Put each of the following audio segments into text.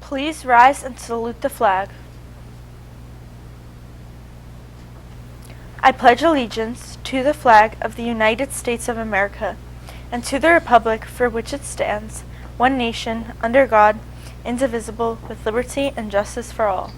Please rise and salute the flag. I pledge allegiance to the flag of the United States of America and to the republic for which it stands, one nation, under God, indivisible, with liberty and justice for all.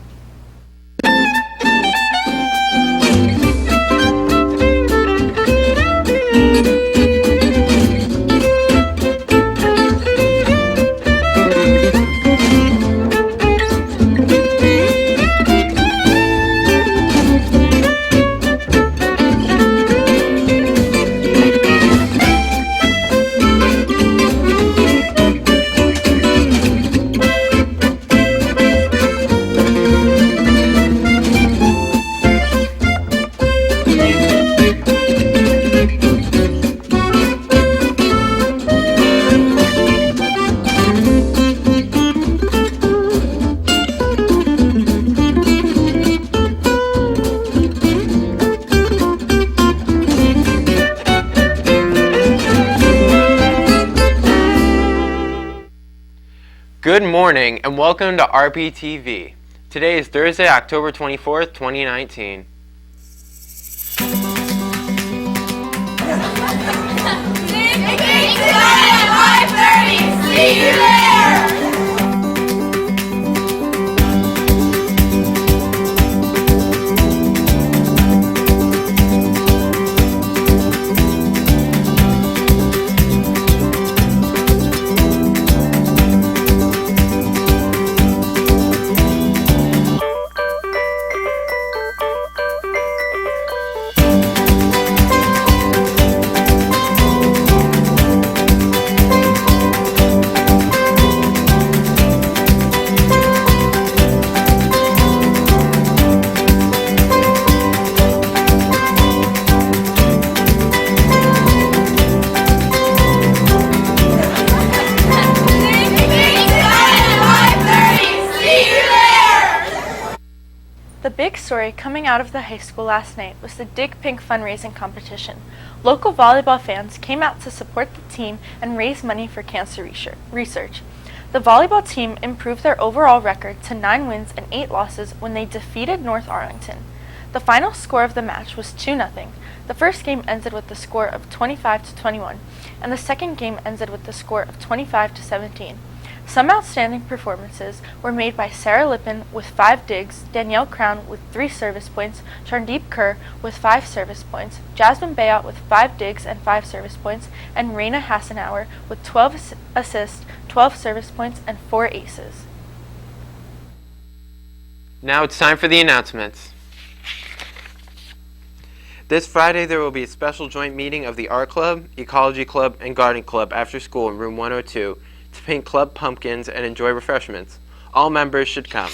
Good morning and welcome to RPtv. Today is Thursday, October 24th, 2019. See you there! The big story coming out of the high school last night was the Dig Pink fundraising competition. Local volleyball fans came out to support the team and raise money for cancer research. The volleyball team improved their overall record to 9 wins and 8 losses when they defeated North Arlington. The final score of the match was 2-0. The first game ended with the score of 25-21, and the second game ended with the score of 25-17. Some outstanding performances were made by Sarah Lippin with 5 digs, Danielle Crown with 3 service points, Charndeep Kerr with 5 service points, Jasmine Bayot with 5 digs and 5 service points, and Raina Hassenauer with 12 assists, 12 service points, and 4 aces. Now it's time for the announcements. This Friday there will be a special joint meeting of the Art Club, Ecology Club, and Garden Club after school in room 102 to paint club pumpkins and enjoy refreshments. All members should come.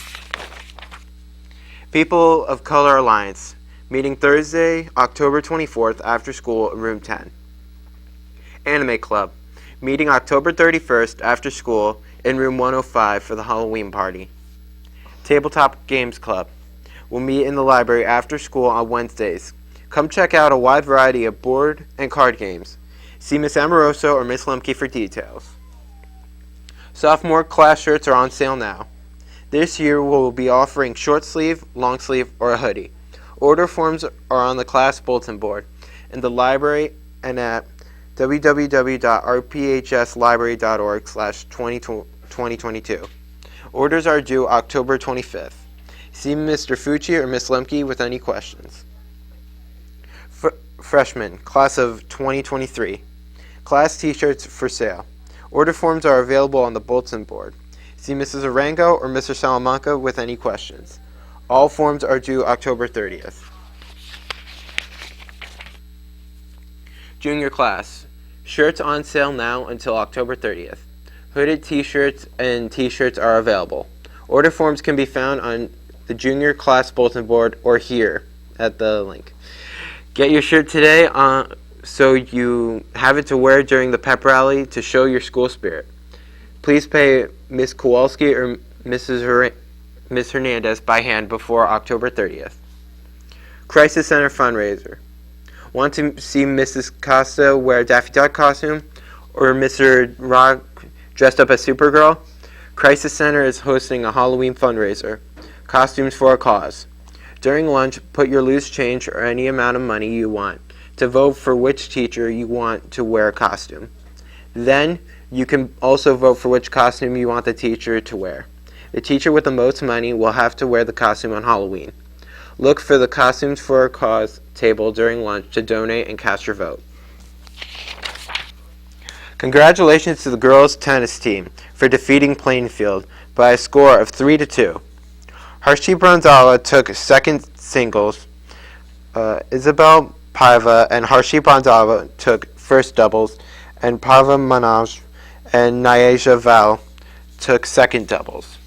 People of Color Alliance, meeting Thursday, October 24th after school in room 10. Anime Club, meeting October 31st after school in room 105 for the Halloween party. Tabletop Games Club, will meet in the library after school on Wednesdays. Come check out a wide variety of board and card games. See Miss Amoroso or Miss Lemke for details. Sophomore class shirts are on sale now. This year we'll be offering short sleeve, long sleeve, or a hoodie. Order forms are on the class bulletin board in the library and at www.rphslibrary.org/2022. Orders are due October 25th. See Mr. Fucci or Miss Lemke with any questions. Freshmen, class of 2023. Class t-shirts for sale. Order forms are available on the bulletin board. See Mrs. Arango or Mr. Salamanca with any questions. All forms are due October 30th. Junior class. Shirts on sale now until October 30th. Hooded t-shirts and t-shirts are available. Order forms can be found on the junior class bulletin board or here at the link. Get your shirt today so you have it to wear during the pep rally to show your school spirit. Please pay Ms. Kowalski or Ms. Hernandez by hand before October 30th. Crisis Center fundraiser. Want to see Mrs. Costa wear a Daffy Duck costume or Mr. Rock dressed up as Supergirl? Crisis Center is hosting a Halloween fundraiser, Costumes for a Cause. During lunch, put your loose change or any amount of money you want to vote for which teacher you want to wear a costume. Then, you can also vote for which costume you want the teacher to wear. The teacher with the most money will have to wear the costume on Halloween. Look for the Costumes for a Cause table during lunch to donate and cast your vote. Congratulations to the girls' tennis team for defeating Plainfield by a score of 3-2. Harshit Bronzala took second singles. Isabel Paiva and Harshit Bronzala took first doubles, and Paiva Manaj and Nyaja Val took second doubles.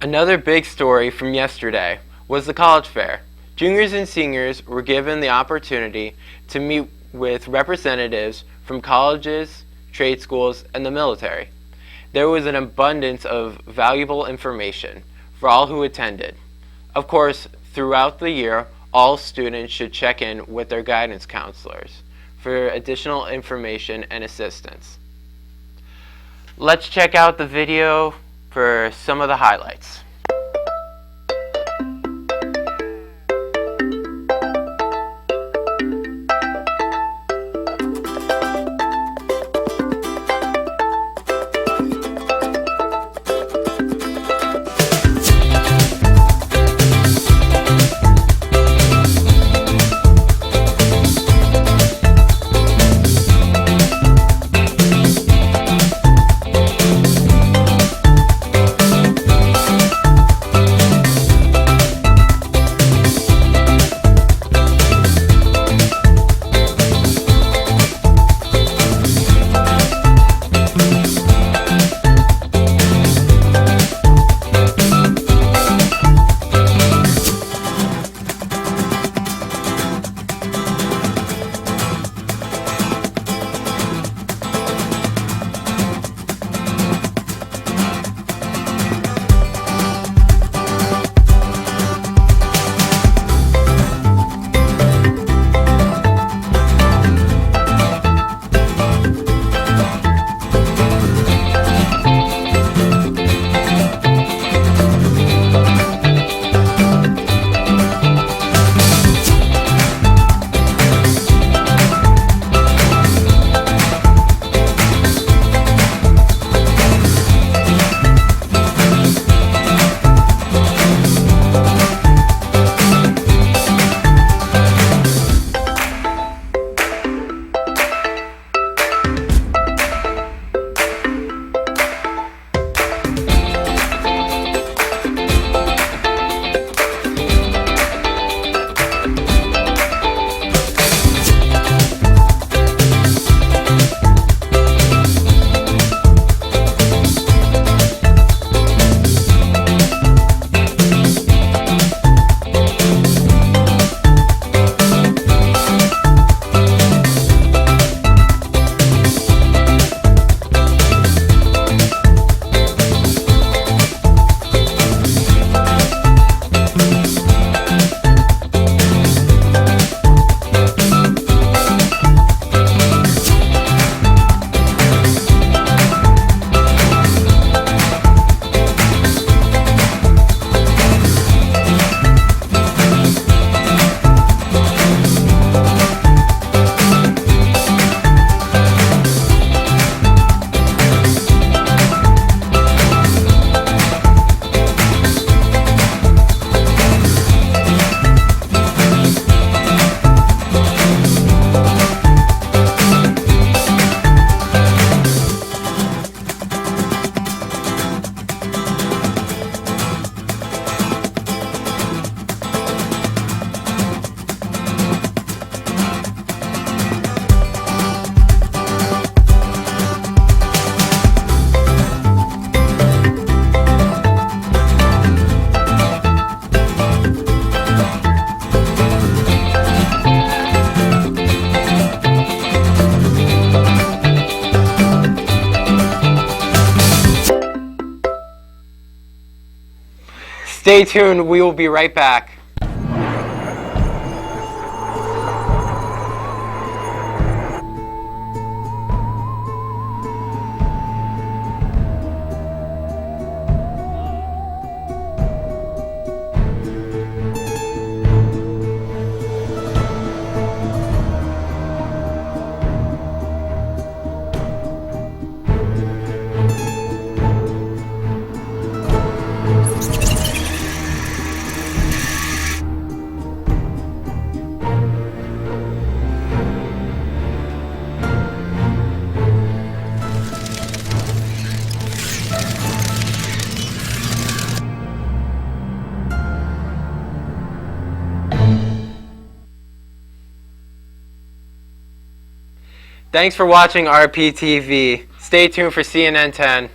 Another big story from yesterday was the college fair. Juniors and seniors were given the opportunity to meet with representatives from colleges, trade schools, and the military. There was an abundance of valuable information for all who attended. Of course, throughout the year, all students should check in with their guidance counselors for additional information and assistance. Let's check out the video for some of the highlights. Stay tuned, we will be right back. Thanks for watching RPtv. Stay tuned for CNN 10.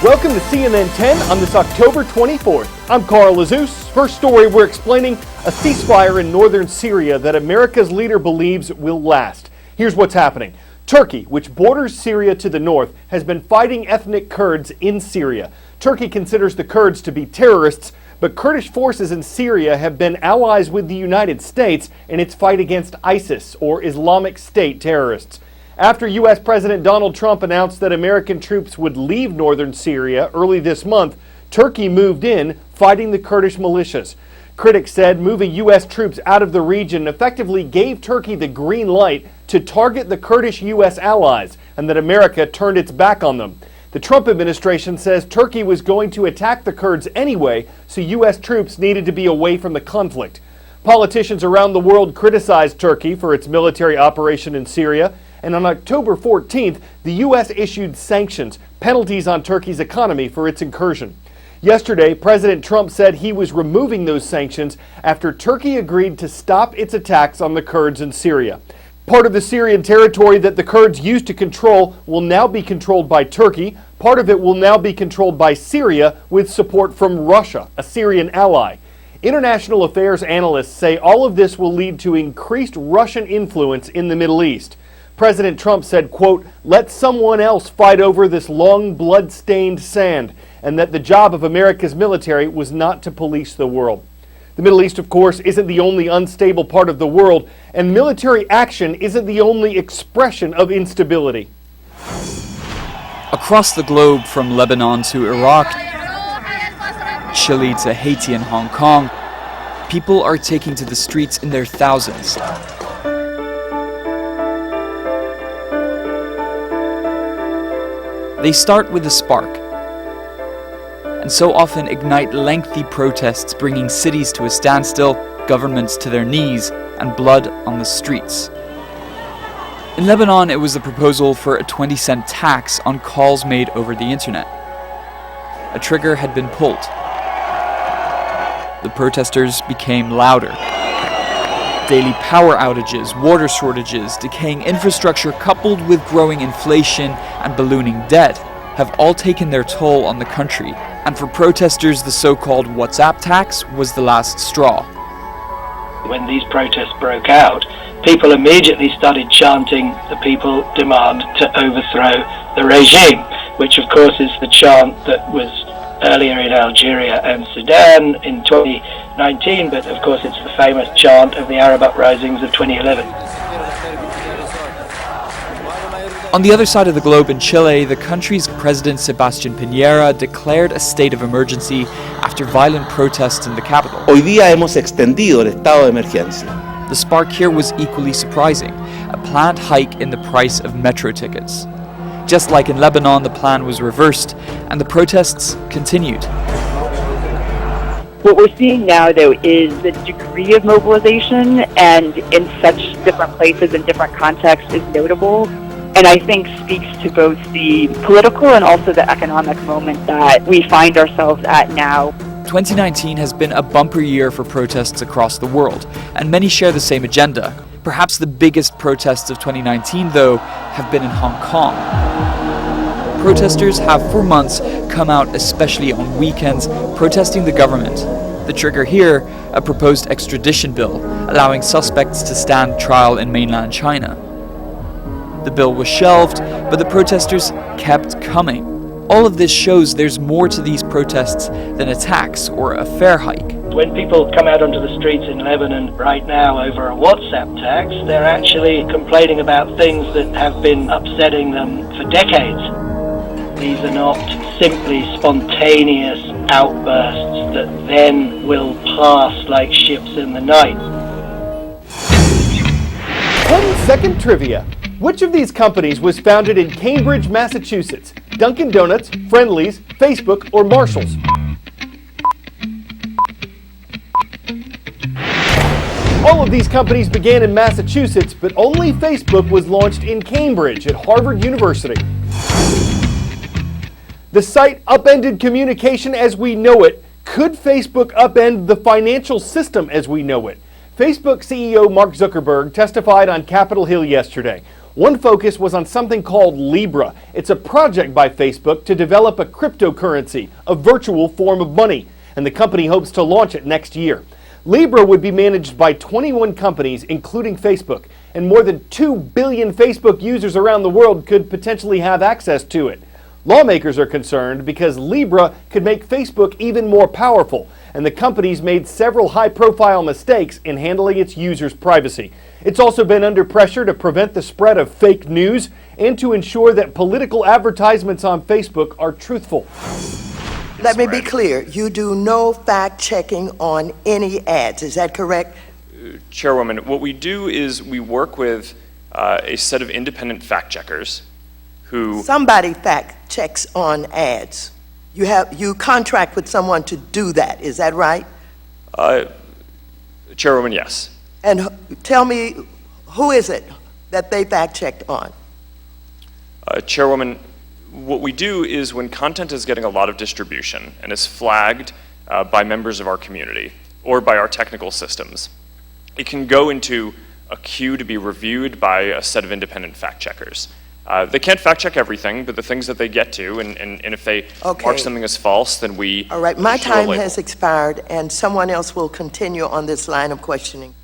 Welcome to CNN 10 on this October 24th. I'm Carl Azus. First story, we're explaining a ceasefire in northern Syria that America's leader believes will last. Here's what's happening. Turkey, which borders Syria to the north, has been fighting ethnic Kurds in Syria. Turkey considers the Kurds to be terrorists, but Kurdish forces in Syria have been allies with the United States in its fight against ISIS, or Islamic State terrorists. After U.S. President Donald Trump announced that American troops would leave northern Syria early this month, Turkey moved in, fighting the Kurdish militias. Critics said moving U.S. troops out of the region effectively gave Turkey the green light to target the Kurdish U.S. allies, and that America turned its back on them. The Trump administration says Turkey was going to attack the Kurds anyway, so U.S. troops needed to be away from the conflict. Politicians around the world criticized Turkey for its military operation in Syria. And on October 14th, the U.S. issued sanctions, penalties on Turkey's economy for its incursion. Yesterday, President Trump said he was removing those sanctions after Turkey agreed to stop its attacks on the Kurds in Syria. Part of the Syrian territory that the Kurds used to control will now be controlled by Turkey. Part of it will now be controlled by Syria with support from Russia, a Syrian ally. International affairs analysts say all of this will lead to increased Russian influence in the Middle East. President Trump said, quote, "Let someone else fight over this long blood-stained sand," and that the job of America's military was not to police the world. The Middle East, of course, isn't the only unstable part of the world, and military action isn't the only expression of instability. Across the globe, from Lebanon to Iraq, Chile to Haiti and Hong Kong, people are taking to the streets in their thousands. They start with a spark, and so often ignite lengthy protests, bringing cities to a standstill, governments to their knees, and blood on the streets. In Lebanon, it was the proposal for a 20-cent tax on calls made over the internet. A trigger had been pulled. The protesters became louder. Daily power outages, water shortages, decaying infrastructure coupled with growing inflation and ballooning debt have all taken their toll on the country, and for protesters the so-called WhatsApp tax was the last straw. When these protests broke out, people immediately started chanting, "The people demand to overthrow the regime," which of course is the chant that was earlier in Algeria and Sudan in 2019, but of course it's the famous chant of the Arab uprisings of 2011. On the other side of the globe in Chile, the country's president Sebastián Piñera declared a state of emergency after violent protests in the capital. Hoy día hemos extendido el estado de emergencia. The spark here was equally surprising, a planned hike in the price of metro tickets. Just like in Lebanon, the plan was reversed, and the protests continued. What we're seeing now, though, is the degree of mobilization, and in such different places and different contexts, is notable. And I think speaks to both the political and also the economic moment that we find ourselves at now. 2019 has been a bumper year for protests across the world, and many share the same agenda. Perhaps the biggest protests of 2019, though, have been in Hong Kong. Protesters have for months come out, especially on weekends, protesting the government. The trigger here, a proposed extradition bill, allowing suspects to stand trial in mainland China. The bill was shelved, but the protesters kept coming. All of this shows there's more to these protests than a tax or a fare hike. When people come out onto the streets in Lebanon right now over a WhatsApp tax, they're actually complaining about things that have been upsetting them for decades. These are not simply spontaneous outbursts that then will pass like ships in the night. 10-second trivia. Which of these companies was founded in Cambridge, Massachusetts? Dunkin' Donuts, Friendly's, Facebook, or Marshall's? All of these companies began in Massachusetts, but only Facebook was launched in Cambridge at Harvard University. The site upended communication as we know it. Could Facebook upend the financial system as we know it? Facebook CEO Mark Zuckerberg testified on Capitol Hill yesterday. One focus was on something called Libra. It's a project by Facebook to develop a cryptocurrency, a virtual form of money, and the company hopes to launch it next year. Libra would be managed by 21 companies, including Facebook, and more than 2 billion Facebook users around the world could potentially have access to it. Lawmakers are concerned because Libra could make Facebook even more powerful, and the company's made several high-profile mistakes in handling its users' privacy. It's also been under pressure to prevent the spread of fake news and to ensure that political advertisements on Facebook are truthful. Let me be clear, you do no fact-checking on any ads, is that correct? Chairwoman, what we do is we work with a set of independent fact-checkers who... Somebody fact-checks on ads. You contract with someone to do that, is that right? Chairwoman, yes. And tell me, who is it that they fact-checked on? Chairwoman, what we do is when content is getting a lot of distribution and is flagged by members of our community or by our technical systems, it can go into a queue to be reviewed by a set of independent fact-checkers. They can't fact-check everything, but the things that they get to, and if they mark something as false, then we... All right, my time has expired, and someone else will continue on this line of questioning.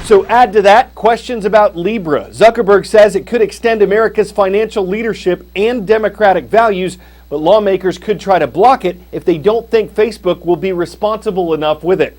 So add to that questions about Libra. Zuckerberg says it could extend America's financial leadership and democratic values, but lawmakers could try to block it if they don't think Facebook will be responsible enough with it.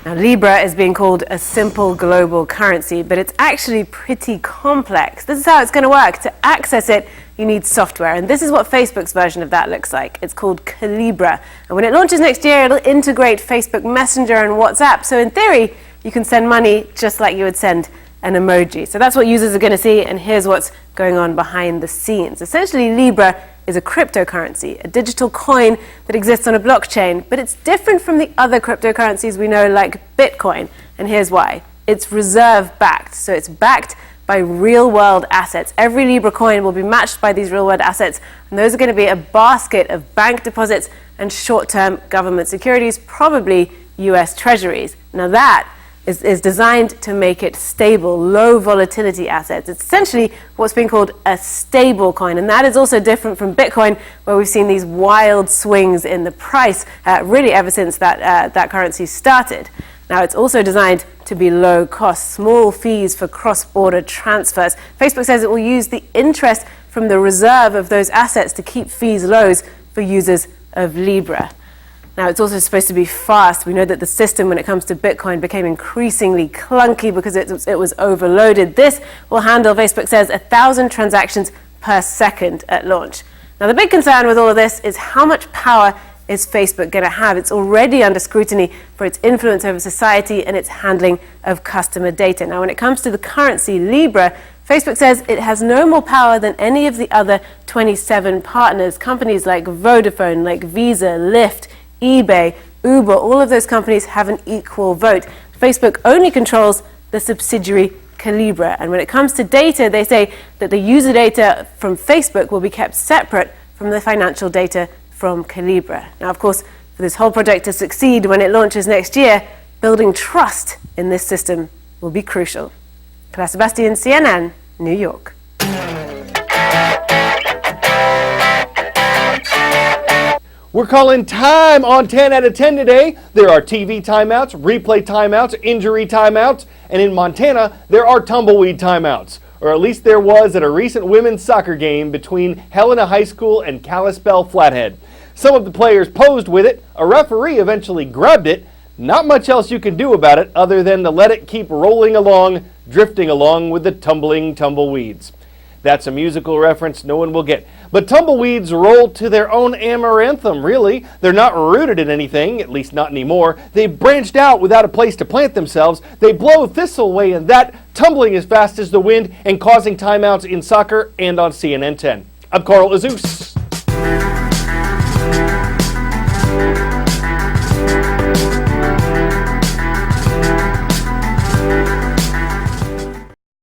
Now, Libra is being called a simple global currency, but it's actually pretty complex. This is how it's going to work. To access it, you need software, and this is what Facebook's version of that looks like. It's called Calibra, and when it launches next year, it'll integrate Facebook Messenger and WhatsApp, so in theory, you can send money just like you would send an emoji. So that's what users are going to see, and here's what's going on behind the scenes. Essentially, Libra is a cryptocurrency, a digital coin that exists on a blockchain, but it's different from the other cryptocurrencies we know like Bitcoin, and here's why. It's reserve-backed, so it's backed by real-world assets. Every Libra coin will be matched by these real-world assets, and those are going to be a basket of bank deposits and short-term government securities, probably US Treasuries. Now that is designed to make it stable, low volatility assets. It's essentially what's being called a stable coin, and that is also different from Bitcoin, where we've seen these wild swings in the price really ever since that currency started. Now it's also designed to be low cost, small fees for cross-border transfers. Facebook says it will use the interest from the reserve of those assets to keep fees low for users of Libra. Now, it's also supposed to be fast. We know that the system, when it comes to Bitcoin, became increasingly clunky because it was overloaded. This will handle, Facebook says, 1,000 transactions per second at launch. Now, the big concern with all of this is how much power is Facebook going to have? It's already under scrutiny for its influence over society and its handling of customer data. Now, when it comes to the currency Libra, Facebook says it has no more power than any of the other 27 partners. Companies like Vodafone, like Visa, Lyft, eBay, Uber, all of those companies have an equal vote. Facebook only controls the subsidiary Calibra. And when it comes to data, they say that the user data from Facebook will be kept separate from the financial data from Calibra. Now, of course, for this whole project to succeed when it launches next year, building trust in this system will be crucial. Clara Sebastian, CNN, New York. We're calling time on 10 out of 10 today. There are TV timeouts, replay timeouts, injury timeouts, and in Montana, there are tumbleweed timeouts. Or at least there was at a recent women's soccer game between Helena High School and Kalispell Flathead. Some of the players posed with it. A referee eventually grabbed it. Not much else you can do about it other than to let it keep rolling along, drifting along with the tumbling tumbleweeds. That's a musical reference no one will get. But tumbleweeds roll to their own amaranthum, really. They're not rooted in anything, at least not anymore. They've branched out without a place to plant themselves. They blow thistleway and that, tumbling as fast as the wind and causing timeouts in soccer and on CNN 10. I'm Carl Azus.